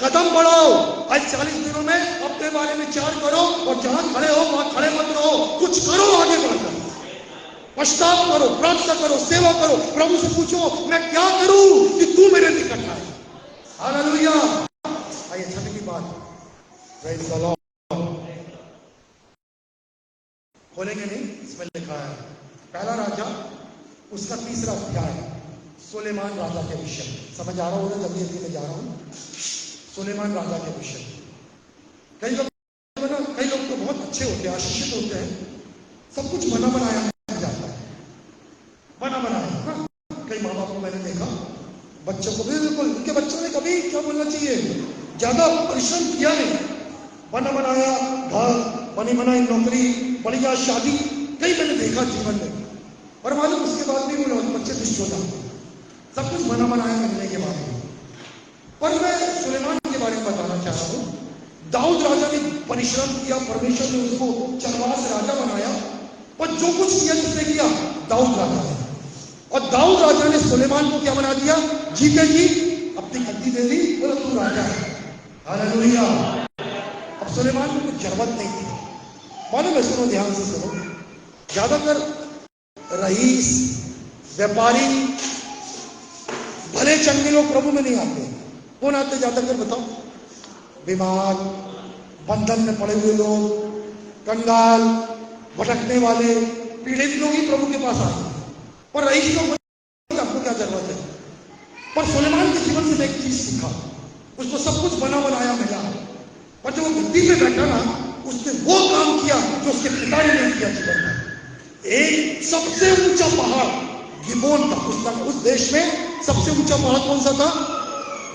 कदम बढ़ाओ। आज 40 दिनों में अपने बारे में विचार करो, और जहां खड़े हो वहां खड़े मत रहो, कुछ करो आगे बढ़कर। पश्चाताप करो, प्रार्थना करो, सेवा करो, प्रभु से पूछो मैं क्या करूं कि तू मेरे निकट आए। हालेलुया। आइए छठी की बात, प्रेज़ द लॉर्ड। खोलेंगे नहीं, इसमें लिखा है पहला राजा उसका 3रा अध्याय, सुलेमान राजा के विषय। समझ आ रहा होगा, जल्दी जल्दी में जा रहा हूं। सुलेमान राजा के विषय। कई लोग तो बहुत अच्छे होते हैं, आशीषित होते हैं, सब कुछ बना बनाया जाता है, बना बनाया। हाँ, कई माँ बाप को मैंने देखा, बच्चों को बिल्कुल, उनके बच्चों ने कभी क्या बोलना चाहिए, ज्यादा परिश्रम किया नहीं, बना बनाया घर, बनी बनाई नौकरी, बढ़िया शादी, कई मैंने देखा जीवन में। और मालूम उसके बाद भी वो बच्चे दुष्ट हो जाते, सब कुछ बना बनाया मिलने के बाद में। पर मैं सुलेमान के बारे में बताना चाह रहा हूं। दाऊद राजा ने परिश्रम किया, परमेश्वर ने उसको चरवाहा से राजा बनाया, पर जो कुछ किया किसने किया? दाऊद राजा ने। और दाऊद राजा ने सुलेमान को क्या बना दिया? जीते जी अपनी गद्दी दे दी, बोला तू राजा है। हालेलुया। अब सुलेमान को कुछ जरूरत नहीं थी, मालूम है? सुनो, ध्यान से सुनो। ज्यादातर रईस, व्यापारी, भले चंगे लोग प्रभु में नहीं आते। कौन आते ज्यादातर बताओ? बीमार, बंधन में पड़े हुए लोग, कंगाल, भटकने वाले, पीड़ित लोग ही प्रभु के पास आते हैं। पर रईस लोग, आपको क्या जरूरत है? पर सुलेमान के जीवन से मैं एक चीज सीखा, उसको सब कुछ बना बनाया मिला, पर जब वो गद्दी पे बैठा ना, उसने वो काम किया जो उसके पिता ने नहीं किया जीवन में। एक सबसे ऊंचा पहाड़ गिबोन था, उस देश में सबसे ऊंचा पहाड़ कौन सा था?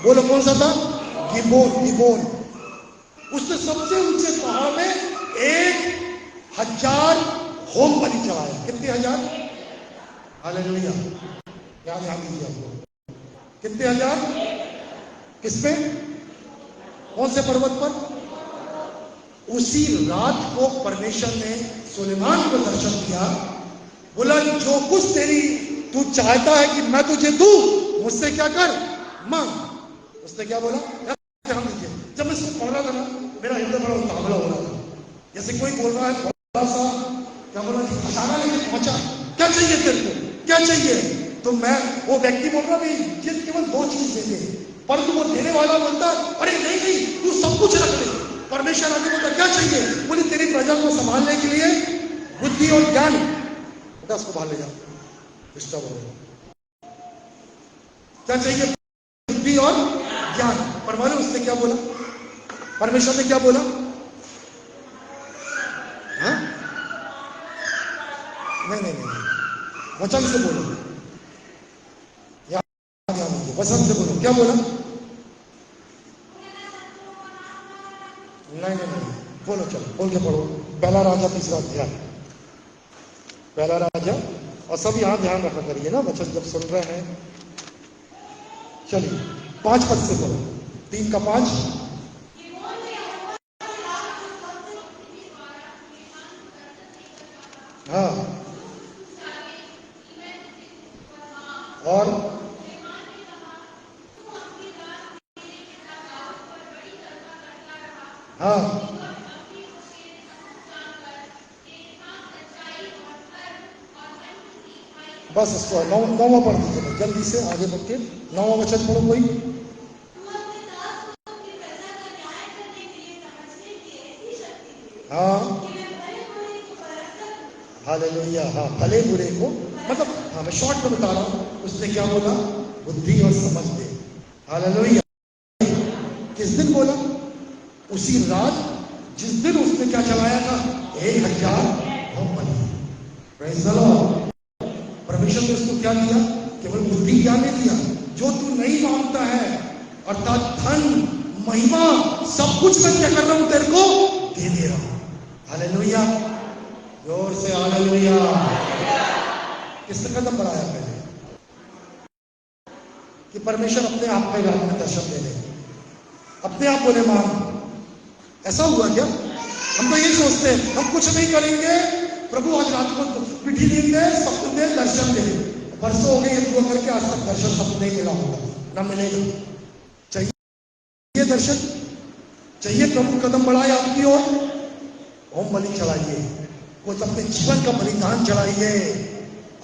बोलो कौन सा था? गिबोन। उसने सबसे ऊंचे पहाड़ में 1000 होम बलि चढ़ाया। कितने हजार? हालेलुया। क्या ध्यान दीजिए आपको, कितने हजार? किसपे? कौन से पर्वत पर? उसी रात को परमेश्वर ने सुलेमान को दर्शन दिया, बोला जो कुछ तू चाहता है कि मैं तुझे दूं, मुझसे क्या कर, मांग। उसने क्या बोला? ध्यान दीजिए, जब मैं इसको पढ़ रहा था ना, मेरा हृदय बड़ा उतावला हो रहा था, जैसे कोई बोल रहा है बड़ा सा, क्या बोला, खजाना लेके पहुंचा, क्या चाहिए तेरे को, क्या चाहिए? तो मैं, वो व्यक्ति बोल रहा भाई ये केवल 2 चीज दे दे, परंतु वो देने वाला बोलता अरे नहीं नहीं तू सब कुछ रख ले। परमेश्वर आगे बोलता क्या चाहिए? बोले तेरी प्रजा को संभालने के लिए बुद्धि और ज्ञान। बेटा उसको बाहर ले जाओ, डिस्टर्ब हो रहा। क्या चाहिए? बुद्धि और ज्ञान। पर मालूम उसने क्या बोला? परमेश्वर ने क्या बोला? हाँ? नहीं, वचन से बोलो, वचन से बोलो। क्या बोला? नहीं, बोलो, चलो बोल के पढ़ो। पहला राजा 3रा अध्याय, पहला राजा। और सब यहां ध्यान रखा करिए ना, वचन जब सुन रहे हैं। चलिए 5 पद से पढ़ो, 3 का 5। हाँ, और हाँ, बस इसको नौवां पढ़ दीजिए जल्दी से, आगे बढ़ के 9वां वचन पढ़ो कोई। हाँ हालेलुया, हाँ भले बुरे को, मतलब हाँ मैं शॉर्ट में बता रहा हूँ, उसने क्या बोला? बुद्धि और समझ दे। हालेलुया। किस दिन बोला? उसी रात जिस दिन उसने क्या चलाया था? 1000 home Bali. Praise the Lord. परमेश्वर ने उसको क्या दिया? केवल बुद्धि क्या नहीं दिया? जो तू नहीं मांगता है, अर्थात धन, महिमा, सब कुछ मैं क्या कर रहा हूं? तेरे को दे दे रहा हूं। हालेलुया, जोर से हालेलुया। किसने कदम बढ़ाया पहले? कि परमेश्वर अपने आप में रात में दर्शन दे दे, अपने आप बोले मांग। ऐसा हुआ क्या? हम तो ये सोचते हैं हम कुछ नहीं करेंगे, प्रभु आज रात को पिठी देंगे, सपने दर्शन दे। बरसों हो गए ये दुआ करके, आज तक दर्शन सबको नहीं मिला होगा, ना मिलेगा। चाहिए दर्शन, चाहिए प्रभु कदम बढ़ाए आपकी ओर, होम बलि चढ़ाइए, कुछ अपने जीवन का बलिदान चढ़ाइए,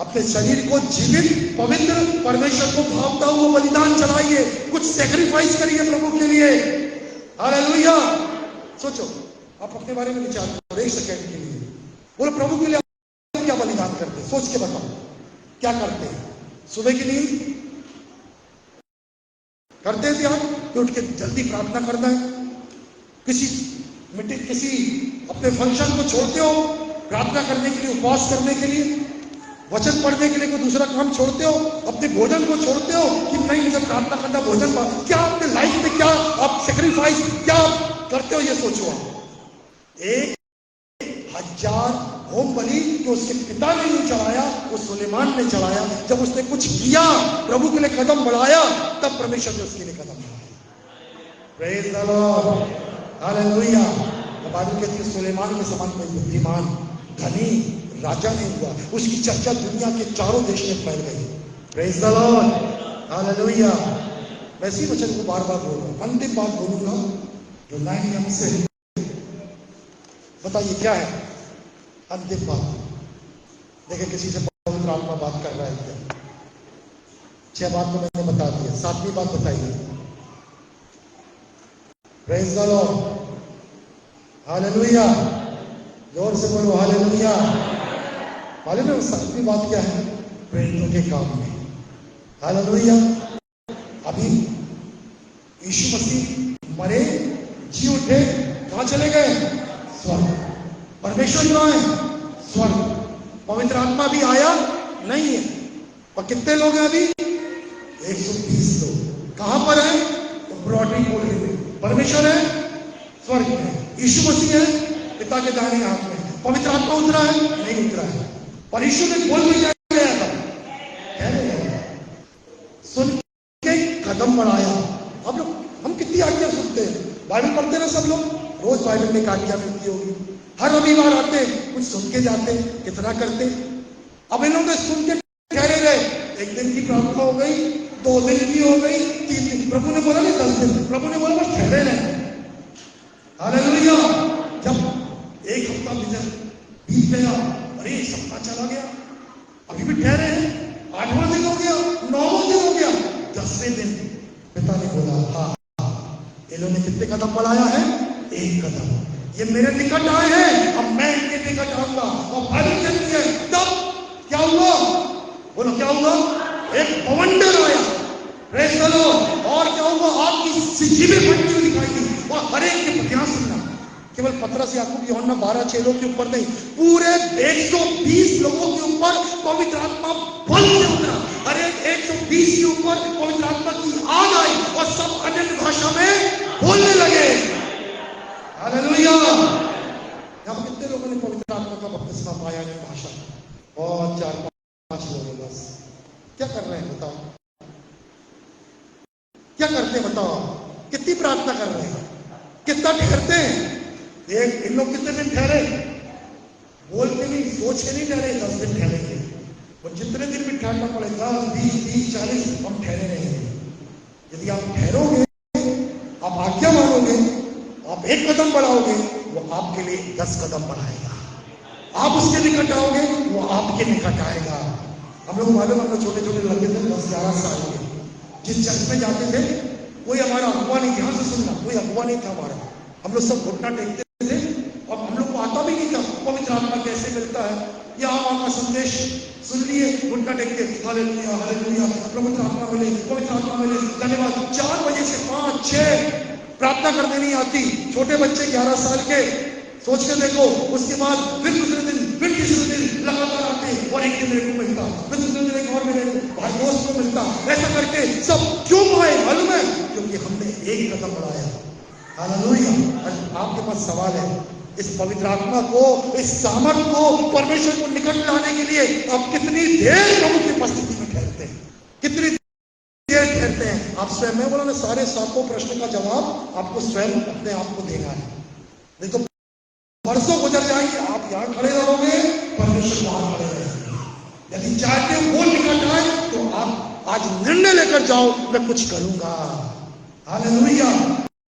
अपने शरीर को जीवित पवित्र परमेश्वर को भावता हुआ बलिदान चढ़ाइए, कुछ सेक्रीफाइस करिए प्रभु के लिए। हालेलुया। सोचो, आप अपने बारे में विचार करो एक सेकंड के लिए, बोलो प्रभु के लिए आप क्या बलिदान करते हैं? सोच के बताओ क्या करते हैं। सुबह की नींद करते हैं त्याग कि उठ के जल्दी प्रार्थना करना है, किसी अपने फंक्शन को छोड़ते हो प्रार्थना करने के लिए, उपवास करने के लिए, वचन पढ़ने के लिए कोई दूसरा काम छोड़ते हो, अपने भोजन को छोड़ते हो कि नहीं मुझे प्रार्थना करना, भोजन क्या अपने लाइफ में क्या आप सेक्रीफाइस क्या करते हो? ये सोचो आप। 1000 होम बलि जो उसके पिता ने नहीं चढ़ाया, वो सुलेमान ने चढ़ाया। जब उसने कुछ किया, प्रभु के लिए कदम बढ़ाया, तब परमेश्वर ने उसके लिए कदम बढ़ाया। Praise the Lord, hallelujah. Bible कहती है सुलेमान के समान कोई बुद्धिमान धनी राजा नहीं हुआ, उसकी चर्चा दुनिया के चारों देश में फैल गई। Praise the Lord, hallelujah. मैं इसी वचन को बार बार बोल रहा हूं, अंतिम बात बोलूंगा जो 9 AM से, बताइए क्या है अंतिम बात? देखिए किसी से पवित्र आत्मा बात कर रहा है क्या? 6 बात तो मैंने बता दिया, 7वीं बात बताइए। Praise the Lord, hallelujah. जोर से बोलो हालेलुया। मालूम है 7वीं बात क्या है? प्रेरितों के काम में। हालेलुया। अभी यीशु मसीह मरे, जी उठे, कहां चले गए? स्वर्ग। परमेश्वर कहां है? स्वर्ग। पवित्र आत्मा भी आया नहीं है। और कितने लोग हैं अभी? 120 लोग। कहां पर है? ब्रॉडी कोठरी में। परमेश्वर है स्वर्ग में, यीशु मसीह है पिता के दाहिने हाथ में। पवित्र आत्मा उतरा है? नहीं उतरा है। पर यीशु ने बोल भी गया था, सुन के कदम बढ़ाया। अब लोग हम कितनी आज्ञा सुनते हैं, बाइबल पढ़ते ना सब लोग, रोज बाइबल में एक आज्ञा मिलती होगी, हर रविवार आते कुछ सुन के जाते, कितना करते। अब इन लोगों ने सुन के ठहरे रहे, 1 दिन की प्रार्थना हो गई, 2 दिन की हो गई, 3 दिन। प्रभु ने बोला नहीं 10 दिन, प्रभु ने बोला बस ठहरे रहे। हालेलुया। जब 1 हफ्ता बीत गया, अरे सप्ताह चला गया, अभी भी ठहरे हैं, 8वां दिन हो गया, 9वां दिन हो गया, 10वें दिन पिता ने बोला हाँ, इन्होंने कितने कदम बढ़ाया है? 1 कदम। ये मेरे निकट आए हैं, अब मैं इनके निकट आऊंगा। और बाइबल कहती है तब क्या हुआ? बोलो क्या हुआ? एक बवंडर आया। Praise the Lord. और क्या हुआ? आपकी सिंजीवी फटती हुई दिखाई दी। और हर एक के ध्यान सुनना, केवल पतरस, याकूब, यूहन्ना 12 लोग के ऊपर नहीं, पूरे 120 लोगों के ऊपर पवित्र आत्मा बल से उतरा। हर एक 120 के ऊपर पवित्र आत्मा की आग आई और सब अन्य भाषा में बोलने लगे। हालेलुया। यहां कितने लोगों ने पवित्र आत्मा का बपतिस्मा पाया है भाषा? और 4-5 लोग बस। क्या कर रहे हैं बताओ? क्या करते हैं बताओ? कितनी प्रार्थना कर रहे हैं? कितना ठहरते हैं? देख इन लोग कितने दिन ठहरे? बोल के नहीं, सोच के नहीं ठहरे, 10 दिन ठहरेंगे। और जितने दिन भी ठहरना पड़े, 10, 20, 30, 40 हम ठहरे रहेंगे। यदि आप ठहरोगे, आप आज्ञा मानोगे, आप 1 कदम बढ़ाओगे, वो आपके लिए 10 कदम बढ़ाएगा। आप उसके निकट आओगे, वो आपके निकट आएगा। हम लोग मालूम, हम लोग छोटे छोटे लड़के थे 10-11 साल के, जिस चर्च में जाते थे कोई हमारा अगुआ नहीं, ध्यान से सुनना, कोई अगुआ नहीं था हमारा। हम लोग सब घुटना टेकते थे और हम लोग को आता भी नहीं था पवित्र आत्मा कैसे मिलता है। या आप आपका संदेश सुन लिए, घुटना टेक के हालेलुया हालेलुया, पवित्र आत्मा मिले, पवित्र आत्मा मिले, धन्यवाद। 4 बजे से 5-6 प्रार्थना करने नहीं आती। छोटे बच्चे 11 साल के, सोच के देखो। उसके बाद फिर दूसरे दिन, फिर तीसरे दिन लगातार आते और एक दिन मेरे को मिलता, फिर दूसरे दिन एक और मेरे भाई दोस्त को मिलता। ऐसा करके सब क्यों आए मालूम है? क्योंकि हमने एक कदम बढ़ाया। हालेलुया। आपके पास सवाल है, इस पवित्र आत्मा को, इस सामर्थ को, परमेश्वर को निकट लाने के लिए आप कितनी देर प्रभु की उपस्थिति में ठहरते हैं? कितनी देर ठहरते हैं? आप स्वयं, मैं बोला ना, सारे 7 प्रश्न का जवाब आपको स्वयं अपने आप को देना है। नहीं तो वर्षों गुजर जाएंगे, आप यहां खड़े रहोगे, परमेश्वर वहां खड़े रहेंगे। यदि चाहते हो वो निकट आए तो आप आज निर्णय लेकर जाओ, मैं कुछ करूंगा। हालेलुया।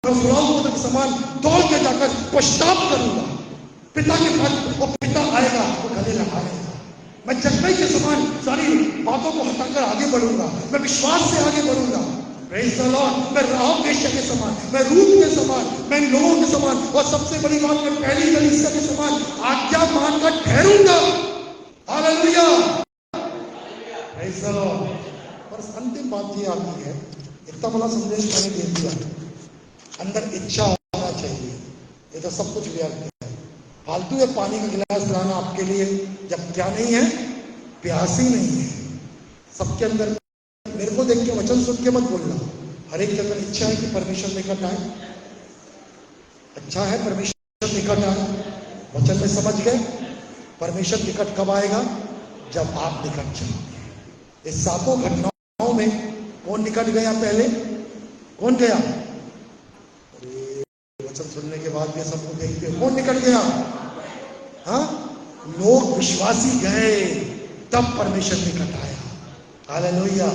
मैं समान दौड़ के जाकर पश्चाताप करूंगा पिता के पास, और पिता आएगा वो गले लगाएगा। मैं जख्मी के समान सारी बातों को हटाकर आगे बढ़ूंगा, मैं विश्वास से आगे बढ़ूंगा। Praise the Lord. मैं राहब वेश्या के समान, मैं रूत के समान, मैं लोगों के समान, और सबसे बड़ी बात, मैं पहली कलीसिया के समान आज्ञा मानकर ठहरूंगा। हालेलुया। Praise the Lord. पर अंतिम बात ये आती है, इतना बड़ा संदेश मैंने दे दिया, अंदर इच्छा होना चाहिए। ये तो सब कुछ व्यर्थ है, फालतू है। पानी का गिलास लाना आपके लिए, जब क्या नहीं है, प्यास ही नहीं है सबके अंदर। मेरे को देख के, वचन सुन के मत बोलना। हर एक के अंदर इच्छा है कि परमेश्वर निकट आए, अच्छा है परमेश्वर निकट आए। वचन में समझ गए परमेश्वर निकट कब आएगा? जब आप निकट जाओगे। इस 7 घटनाओं में कौन निकट गया? पहले कौन गया? वचन सुनने के बाद भी सबको देखते हो, कौन निकट गया? हाँ, लोग विश्वासी गए, तब परमेश्वर निकट आया। हालेलुया।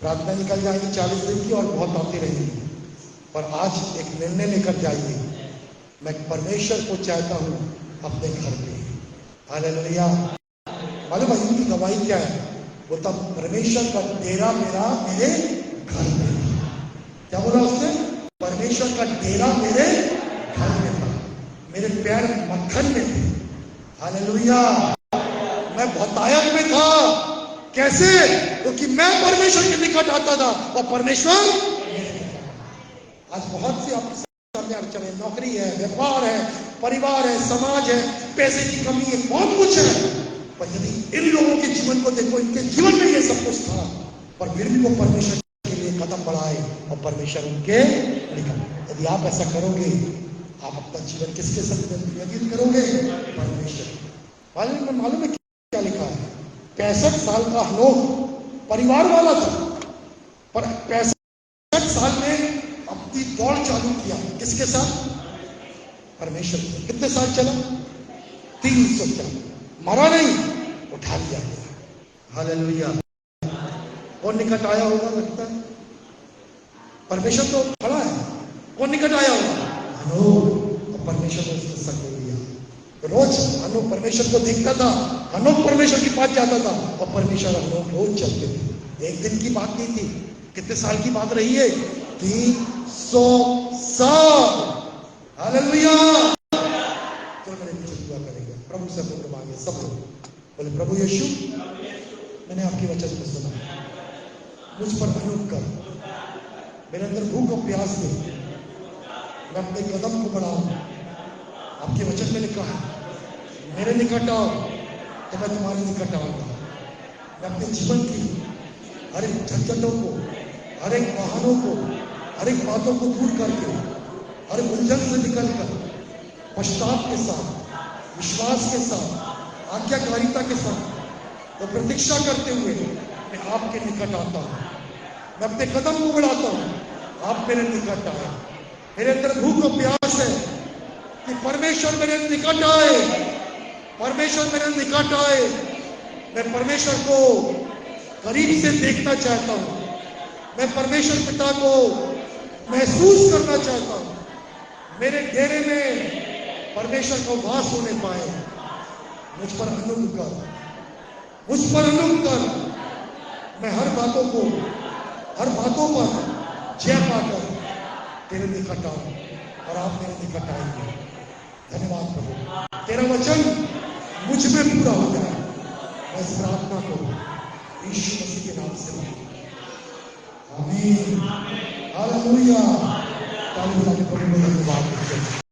प्रार्थना निकल जाएगी 40 दिन की और बहुत आती रहेगी, पर आज एक निर्णय लेकर जाइए, मैं परमेश्वर को चाहता हूं अपने घर पे। हालेलुया। मालूम है इनकी गवाही क्या है? वो तब परमेश्वर का डेरा मेरा मेरे घर में था। क्या बोला उसने? परमेश्वर का डेरा मेरे घर में था, मेरे पैर मक्खन में थे। हालेलुया। मैं बहुतायत में था। कैसे? क्योंकि मैं परमेश्वर के निकट आता था और परमेश्वर। आज बहुत सी आपके सामने अड़चन है, नौकरी है, व्यापार है, परिवार है, समाज है, पैसे की कमी है, बहुत कुछ है। पर यदि इन लोगों के जीवन को देखो, इनके जीवन में ये सब कुछ था, पर फिर भी वो परमेश्वर के लिए कदम बढ़ाए और परमेश्वर उनके निकट। यदि आप ऐसा करोगे, आप अपना जीवन किसके साथ व्यतीत करोगे? परमेश्वर। मालूम है क्या लिखा है? 65 साल का हनोक परिवार वाला था, पर 65 साल में अपनी दौड़ चालू किया। किसके साथ? परमेश्वर। कितने साल चला? 300 साल। मरा नहीं, उठा लिया गया। हालेलुया। कौन निकट आया होगा? लगता है परमेश्वर तो खड़ा है। कौन निकट आया होगा? हनोक। और परमेश्वर ने उसको सक दिया। रोज हनोक परमेश्वर को देखता था, हनोक परमेश्वर के पास जाता था, और परमेश्वर हनोक रोज चलते थे। एक दिन की बात नहीं थी। कितने साल की बात रही है? 300 साल। हालेलुया। चलो मेरे पीछे दुआ करेंगे, प्रभु से पुत्र मांगे सब लोग। बोले, प्रभु यीशु, मैंने आपकी वचन को सुना, मुझ पर अनुग्रह कर, मेरे अंदर भूख और प्यास दे, मैं अपने कदम को बढ़ाऊं। आपके वचन में लिखा है, मेरे निकट आओ तो मैं तुम्हारे निकट आऊंगा। मैं अपने जीवन की हर एक झंझटों को, हर एक वाहनों को, हर एक बातों को दूर करके, हर एक उलझन से निकलकर पश्चाताप के साथ, विश्वास के साथ, आज्ञाकारिता के साथ वो प्रतीक्षा करते हुए मैं आपके निकट आता हूँ। मैं अपने कदम को बढ़ाता हूँ, आप मेरे निकट आए। मेरे अंदर भूख और प्यास है कि परमेश्वर मेरे निकट आए, परमेश्वर मेरे निकट आए। मैं परमेश्वर को करीब से देखना चाहता हूँ, मैं परमेश्वर पिता को महसूस करना चाहता हूँ। मेरे डेरे में परमेश्वर का वास होने पाए। मुझ पर अनुग्रह कर, मुझ पर अनुग्रह कर, मैं हर बातों पर जय पाकर तेरे निकट आऊं और आप मेरे निकट आएंगे। धन्यवाद प्रभु, तेरा वचन मुझ में पूरा हो जाए। मैं इस प्रार्थना को यीशु मसीह के नाम से मांगता हूं, आमीन, हालेलुया।